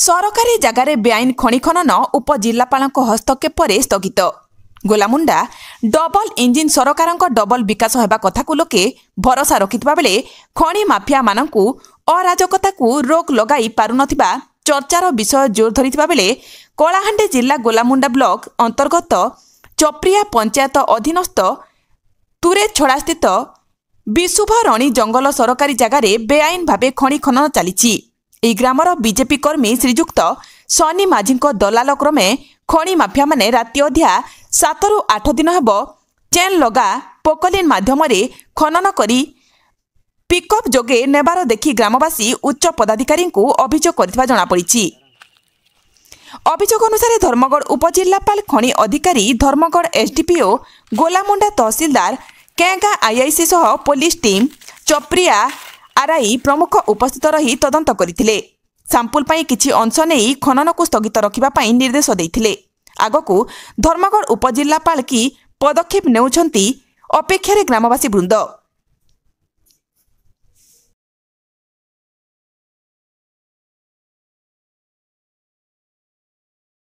सरकारी जगार बेआईन खनि खनन उपजिल्लापाल हस्तक्षेप पर स्थगित। गोलामुंडा डबल इंजिन सरकार डबल विकास होगा कथा को लोके भरोसा रखिथिबा बेले खनि माफिया मानकु अराजकता को रोक लगाई पारुनथिबा चर्चार विषय जोर धरिथिबा बेले कलाहांडी जिला गोलामुंडा ब्लॉक अंतर्गत चप्रिया पंचायत अधीनस्थ तुरेछड़ा स्थित विशुभरणी जंगल सरकारी जगार बेआईन भावे खनि खनन चली। ଏହି ଗ୍ରାମର ବିଜେପି କର୍ମୀ ଶ୍ରୀଯୁକ୍ତ ସନି ମାଝୀଙ୍କ ଦଲାଲ କ୍ରମେ ଖଣି ମାଫିଆମାନେ ରାତି ଅଧିଆ 7ରୁ 8 ଦିନ ହେବ ଚେନ୍ ଲଗା ପୋକଲିନ୍ ମାଧ୍ୟମରେ ଖନନ କରି ପିକଅପ୍ ଯୋଗେ ନେବାର ଦେଖି ଗ୍ରାମବାସୀ ଉଚ୍ଚ ପଦାଧିକାରୀଙ୍କୁ ଅଭିଯୋଗ କରିଥିବା ଜଣାପଡ଼ିଛି। ଅଭିଯୋଗ ଅନୁସାରେ ଧର୍ମଗଡ଼ ଉପଜିଲ୍ଲାପାଳ ଖଣି ଅଧିକାରୀ ଧର୍ମଗଡ଼ ଏସ୍ଡିପିଓ ଗୋଲାମୁଣ୍ଡା ତହସିଲଦାର କେଙ୍ଗା ଆଇଆଇସି ସହ पुलिस टीम चप्रिया आरआई प्रमुख उपस्थित रही तदंत करथिले। सैंपल पाई किछि अंश नेई खनन को स्थगित रखिबा पाई निर्देश देथिले। आगकू धर्मगढ़ उपजिल्लापाल की पदक्षेप नेउछंती अपेक्षारे ग्रामवासी वृंद।